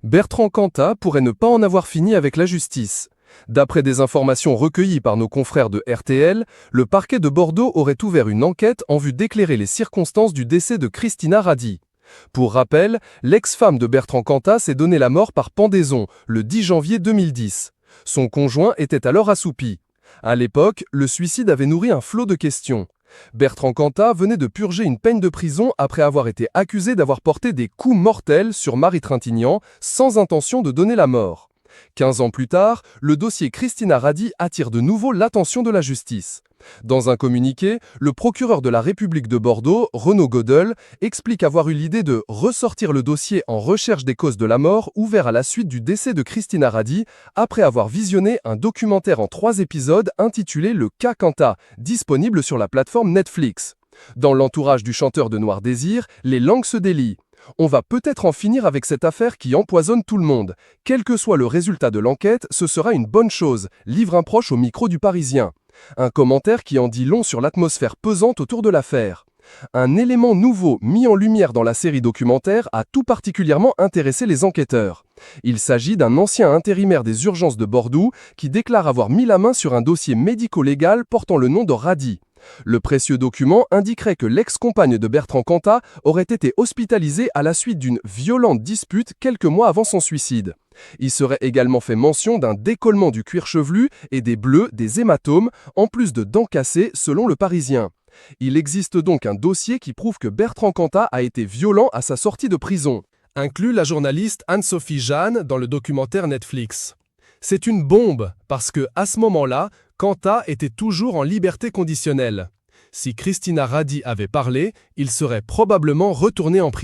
Bertrand Cantat pourrait ne pas en avoir fini avec la justice. D'après des informations recueillies par nos confrères de RTL, le parquet de Bordeaux aurait ouvert une enquête en vue d'éclairer les circonstances du décès de Christina Radi. Pour rappel, l'ex-femme de Bertrand Cantat s'est donné la mort par pendaison le 10 janvier 2010. Son conjoint était alors assoupi. À l'époque, le suicide avait nourri un flot de questions. Bertrand Cantat venait de purger une peine de prison après avoir été accusé d'avoir porté des coups mortels sur Marie Trintignant sans intention de donner la mort. 15 ans plus tard, le dossier Christina Radi attire de nouveau l'attention de la justice. Dans un communiqué, le procureur de la République de Bordeaux, Renaud Godel, explique avoir eu l'idée de ressortir le dossier en recherche des causes de la mort ouvert à la suite du décès de Christina Radi après avoir visionné un documentaire en 3 épisodes intitulé Le cas Cantat, disponible sur la plateforme Netflix. Dans l'entourage du chanteur de Noir Désir, les langues se délient. On va peut-être en finir avec cette affaire qui empoisonne tout le monde. Quel que soit le résultat de l'enquête, ce sera une bonne chose, livre un proche au micro du Parisien. Un commentaire qui en dit long sur l'atmosphère pesante autour de l'affaire. Un élément nouveau mis en lumière dans la série documentaire a tout particulièrement intéressé les enquêteurs. Il s'agit d'un ancien intérimaire des urgences de Bordeaux qui déclare avoir mis la main sur un dossier médico-légal portant le nom de Radi. Le précieux document indiquerait que l'ex-compagne de Bertrand Cantat aurait été hospitalisée à la suite d'une violente dispute quelques mois avant son suicide. Il serait également fait mention d'un décollement du cuir chevelu et des bleus, des hématomes, en plus de dents cassées selon le Parisien. Il existe donc un dossier qui prouve que Bertrand Cantat a été violent à sa sortie de prison, inclut la journaliste Anne-Sophie Jeanne dans le documentaire Netflix. C'est une bombe parce que, à ce moment-là, Cantat était toujours en liberté conditionnelle. Si Christina Radi avait parlé, il serait probablement retourné en prison.